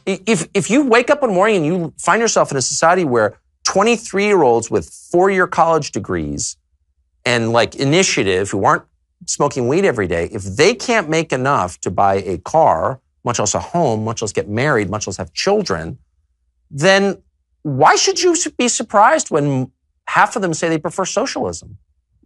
If you wake up one morning and you find yourself in a society where 23-year-olds with 4-year college degrees and like initiative who aren't smoking weed every day, if they can't make enough to buy a car, much less a home, much less get married, much less have children, then why should you be surprised when half of them say they prefer socialism?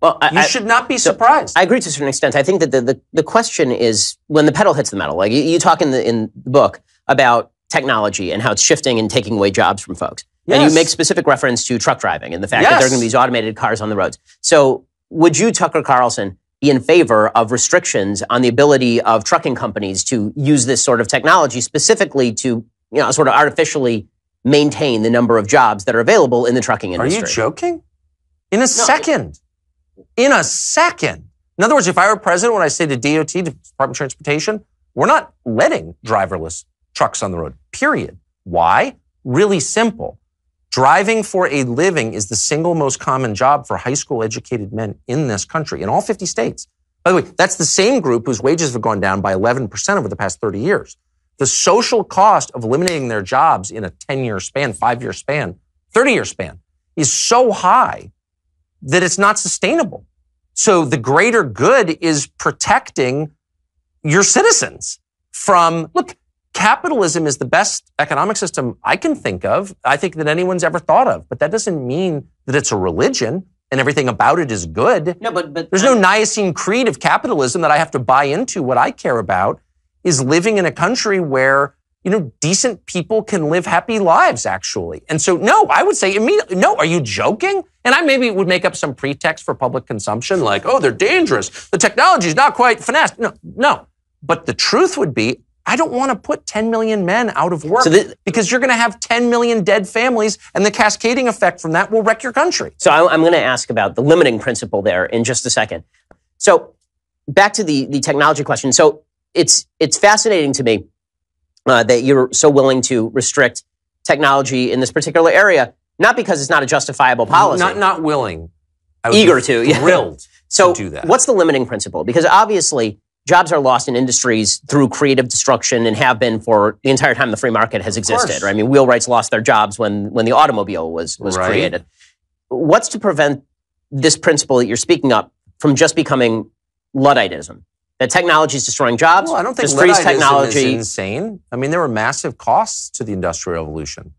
Well, you should not be surprised. I agree to a certain extent. I think that the question is when the pedal hits the metal. Like you talk in the book about technology and how it's shifting and taking away jobs from folks. Yes. And you make specific reference to truck driving and the fact that there are going to be these automated cars on the roads. So would you, Tucker Carlson, be in favor of restrictions on the ability of trucking companies to use this sort of technology specifically to, sort of artificially maintain the number of jobs that are available in the trucking industry? Are you joking? In a second. In a second. In other words, if I were president, when I say to DOT, to Department of Transportation, we're not letting driverless trucks on the road, period. Why? Really simple. Driving for a living is the single most common job for high school educated men in this country, in all 50 states. By the way, that's the same group whose wages have gone down by 11% over the past 30 years. The social cost of eliminating their jobs in a 10-year span, 5-year span, 30-year span is so high that it's not sustainable. So the greater good is protecting your citizens from, look, capitalism is the best economic system I can think of, I think that anyone's ever thought of. But that doesn't mean that it's a religion and everything about it is good. No, but there's no Nicene Creed of capitalism that I have to buy into. What I care about is living in a country where, decent people can live happy lives, actually. And so, no, I would say immediately, no, are you joking? And I maybe would make up some pretext for public consumption, like, oh, they're dangerous. The technology is not quite finessed. No. But the truth would be, I don't want to put 10 million men out of work because you're going to have 10 million dead families, and the cascading effect from that will wreck your country. So I'm going to ask about the limiting principle there in just a second. So back to the technology question. So it's fascinating to me that you're so willing to restrict technology in this particular area, not because it's not a justifiable policy. Not willing. Eager to. Thrilled to do that. What's the limiting principle? Because obviously, jobs are lost in industries through creative destruction and have been for the entire time the free market has existed. Right? I mean, wheelwrights lost their jobs when the automobile was created. What's to prevent this principle that you're speaking up from just becoming Ludditism? That technology is destroying jobs. Well, I don't think Ludditism is insane. I mean, there were massive costs to the Industrial Revolution.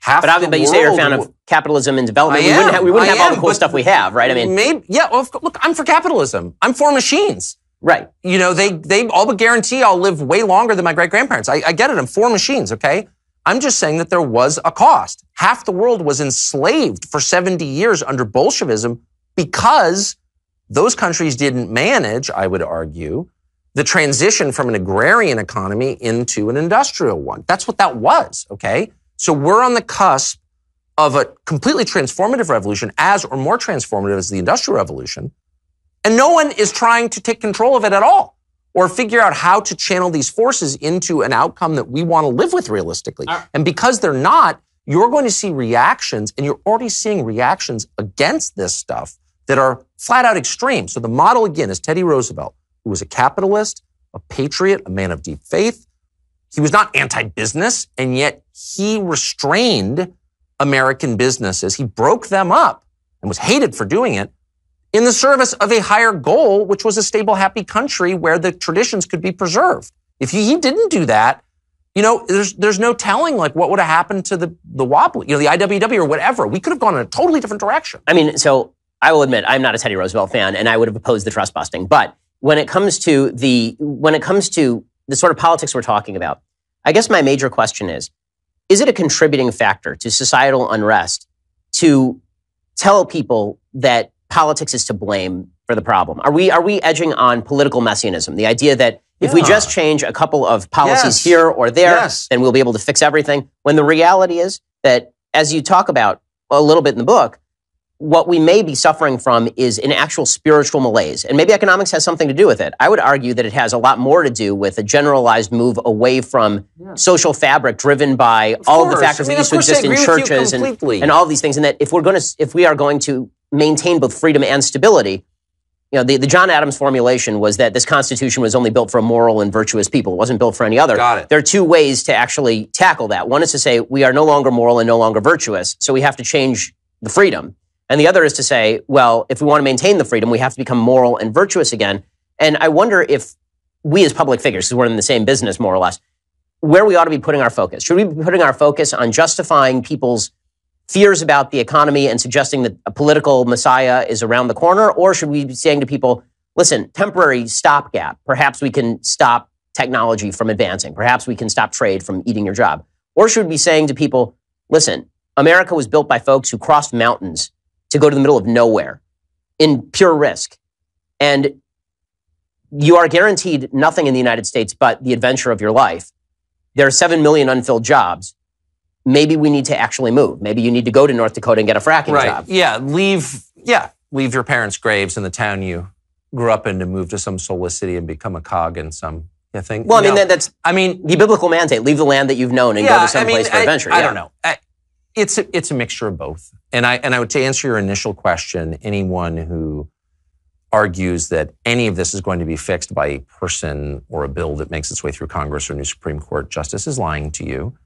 But you say you're a fan of capitalism and development. We wouldn't have all the cool stuff we have, right? I mean, look, I'm for capitalism. I'm for machines. Right. They all but guarantee I'll live way longer than my great-grandparents. I get it. I'm for machines, okay? I'm just saying that there was a cost. Half the world was enslaved for 70 years under Bolshevism because those countries didn't manage, I would argue, the transition from an agrarian economy into an industrial one. That's what that was, okay? So we're on the cusp of a completely transformative revolution, as or more transformative as the Industrial Revolution. And no one is trying to take control of it at all or figure out how to channel these forces into an outcome that we want to live with realistically. And because they're not, you're going to see reactions, and you're already seeing reactions against this stuff that are flat out extreme. So the model, again, is Teddy Roosevelt, who was a capitalist, a patriot, a man of deep faith. He was not anti-business, and yet he restrained American businesses. He broke them up and was hated for doing it in the service of a higher goal, which was a stable, happy country where the traditions could be preserved. If he didn't do that, there's no telling like what would have happened to the wobbly, the IWW or whatever. We could have gone in a totally different direction. I mean, so I will admit I'm not a Teddy Roosevelt fan, and I would have opposed the trust busting. But when it comes to the sort of politics we're talking about, I guess my major question is it a contributing factor to societal unrest to tell people that politics is to blame for the problem? Are we edging on political messianism? The idea that if we just change a couple of policies here or there, then we'll be able to fix everything. When the reality is that, as you talk about a little bit in the book, what we may be suffering from is an actual spiritual malaise. And maybe economics has something to do with it. I would argue that it has a lot more to do with a generalized move away from social fabric driven by all of the factors that used to exist in churches and all of these things. And that if we are going to maintain both freedom and stability, the John Adams formulation was that this Constitution was only built for a moral and virtuous people. It wasn't built for any other. Got it. There are two ways to actually tackle that. One is to say we are no longer moral and no longer virtuous, so we have to change the freedom. And the other is to say, well, if we want to maintain the freedom, we have to become moral and virtuous again. And I wonder if we as public figures, because we're in the same business more or less, where we ought to be putting our focus. Should we be putting our focus on justifying people's fears about the economy and suggesting that a political messiah is around the corner? Or should we be saying to people, listen, temporary stopgap. Perhaps we can stop technology from advancing. Perhaps we can stop trade from eating your job. Or should we be saying to people, listen, America was built by folks who crossed mountains to go to the middle of nowhere in pure risk. And you are guaranteed nothing in the United States but the adventure of your life. There are 7 million unfilled jobs. Maybe we need to actually move. Maybe you need to go to North Dakota and get a fracking job. Yeah, leave your parents' graves in the town you grew up in to move to some soulless city and become a cog in some thing. Well, that's the biblical mandate. Leave the land that you've known and go to some place for adventure. I don't know. It's a mixture of both. And I would, to answer your initial question, anyone who argues that any of this is going to be fixed by a person or a bill that makes its way through Congress or a new Supreme Court justice is lying to you.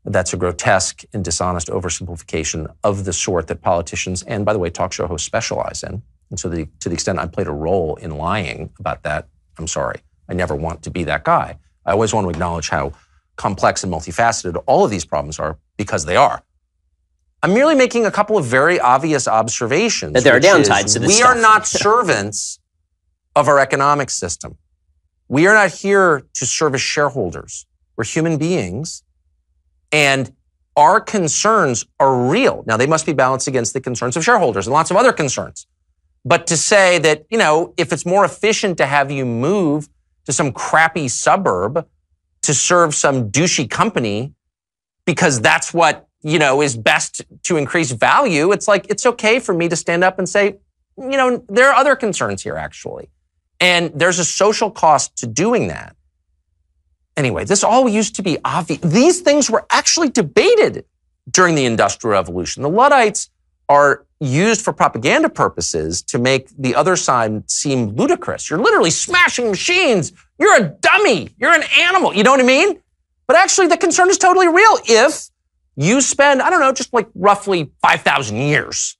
That's a grotesque and dishonest oversimplification of the sort that politicians and, by the way, talk show hosts specialize in. And so to the extent I played a role in lying about that, I'm sorry. I never want to be that guy. I always want to acknowledge how complex and multifaceted all of these problems are, because they are. I'm merely making a couple of very obvious observations. That there are downsides to this We stuff. are not servants of our economic system. We are not here to serve as shareholders. We're human beings, and our concerns are real. Now, they must be balanced against the concerns of shareholders and lots of other concerns. But to say that, if it's more efficient to have you move to some crappy suburb to serve some douchey company because that's what is best to increase value, it's like, it's okay for me to stand up and say, there are other concerns here, actually. And there's a social cost to doing that. Anyway, this all used to be obvious. These things were actually debated during the Industrial Revolution. The Luddites are used for propaganda purposes to make the other side seem ludicrous. You're literally smashing machines. You're a dummy. You're an animal. You know what I mean? But actually, the concern is totally real. If you spend, just like roughly 5,000 years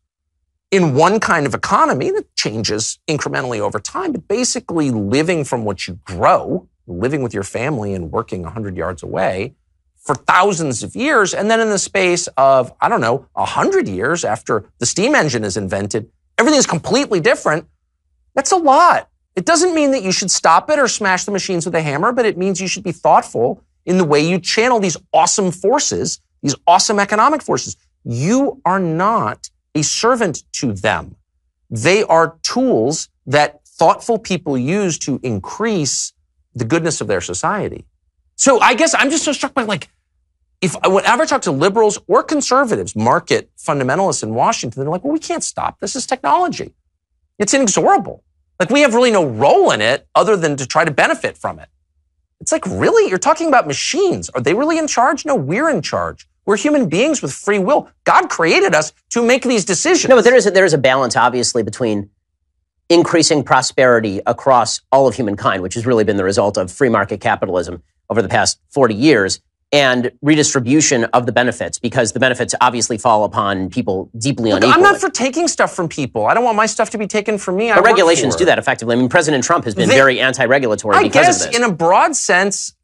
in one kind of economy that changes incrementally over time, but basically living from what you grow, living with your family and working 100 yards away for thousands of years. And then in the space of, 100 years after the steam engine is invented, everything is completely different. That's a lot. It doesn't mean that you should stop it or smash the machines with a hammer, but it means you should be thoughtful in the way you channel these awesome forces, these awesome economic forces. You are not a servant to them. They are tools that thoughtful people use to increase the goodness of their society. So I guess I'm just so struck by, whenever I talk to liberals or conservatives, market fundamentalists in Washington, they're like, well, we can't stop. This is technology. It's inexorable. We have really no role in it other than to try to benefit from it. It's like, really? You're talking about machines. Are they really in charge? No, we're in charge. We're human beings with free will. God created us to make these decisions. No, but there is a balance, obviously, between increasing prosperity across all of humankind, which has really been the result of free market capitalism over the past 40 years, and redistribution of the benefits, because the benefits obviously fall upon people deeply unequally. I'm not for taking stuff from people. I don't want my stuff to be taken from me. But regulations do that effectively. I mean, President Trump has been very anti-regulatory because of this. I guess in a broad sense,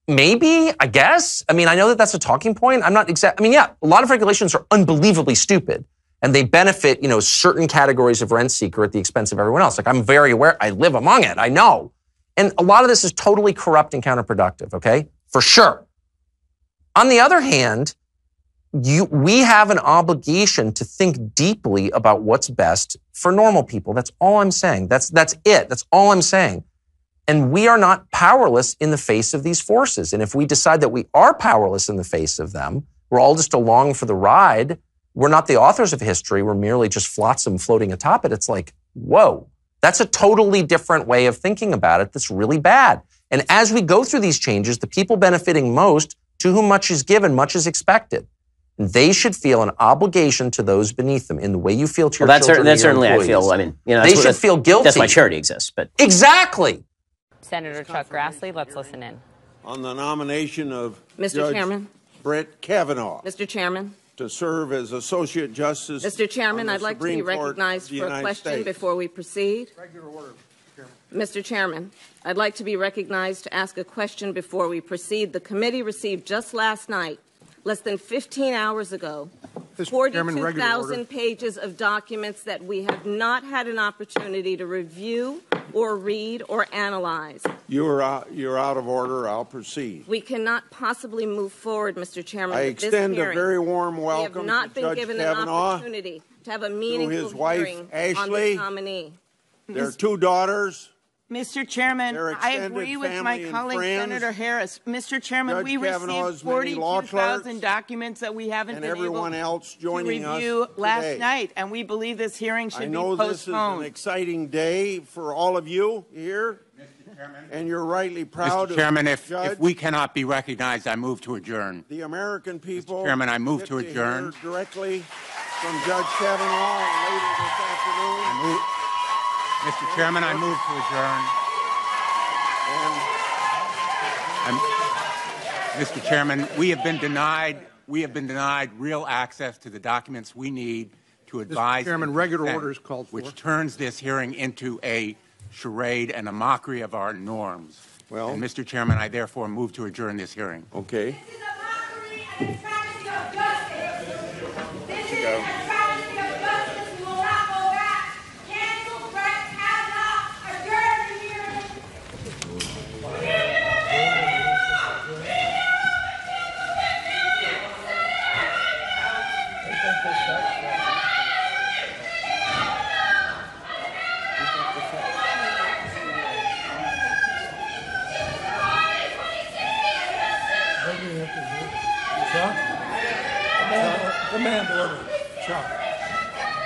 maybe, I guess. I know that that's a talking point. I'm not exact. A lot of regulations are unbelievably stupid, and they benefit, certain categories of rent seeker at the expense of everyone else. I'm very aware. I live among it. I know. And a lot of this is totally corrupt and counterproductive, okay? For sure. On the other hand, we have an obligation to think deeply about what's best for normal people. That's all I'm saying. That's it. That's all I'm saying. And we are not powerless in the face of these forces. And if we decide that we are powerless in the face of them, we're all just along for the ride, we're not the authors of history. We're merely just flotsam floating atop it. It's like, whoa, that's a totally different way of thinking about it. That's really bad. And as we go through these changes, the people benefiting most, to whom much is given, much is expected. They should feel an obligation to those beneath them in the way you feel to your children. That's certainly, I feel, I mean, they should feel guilty. That's why charity exists. But exactly. Senator Chuck Grassley, let's listen in. On the nomination of Mr. Chairman. Brett Kavanaugh Mr. Chairman. to serve as Associate Justice. Mr. Chairman, I'd like to be Supreme Court recognized for a question States. before we proceed. Regular order, Chairman. Mr. Chairman, I'd like to be recognized to ask a question before we proceed. The committee received just last night, less than 15 hours ago, 42,000 pages of documents that we have not had an opportunity to review or read or analyze. You're out of order. I'll proceed. We cannot possibly move forward, Mr. Chairman, I with this extend hearing. a very warm We welcome have not to been Judge given Kavanaugh, an opportunity to have a meaningful his wife, hearing Ashley. on the nominee. Their two daughters. Mr. Chairman, Their I extended agree with family my and colleague, friends. Senator Harris. Mr. Chairman, Judge we Kavanaugh's received many law 42,000 clerks documents that we haven't and been able everyone else joining to us review last today. night, and we believe this hearing should I be know this is an postponed. exciting day for all of you here, and you're rightly proud Mr. Chairman, of if we cannot be recognized, I move to adjourn. the American people. Mr. Chairman, I move get to adjourn. Hear directly from Judge Kavanaugh later this afternoon. Mr. Chairman, I move to adjourn. Mr. Chairman, we have been denied real access to the documents we need to advise. Mr. Chairman, regular order is called for. Which turns this hearing into a charade and a mockery of our norms. Well, and Mr. Chairman, I therefore move to adjourn this hearing. Okay. This is a mockery and a travesty of justice. This is a travesty of justice. We will not go back. Cancel Brett Kavanaugh. Adjourn the hearing. Command order. Chuck.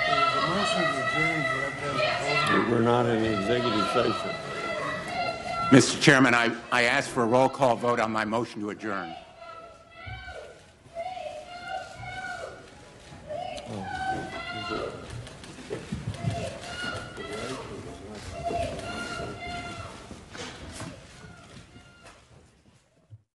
There's a motion to adjourn. We're not in executive session. Mr. Chairman, I ask for a roll call vote on my motion to adjourn. Oh.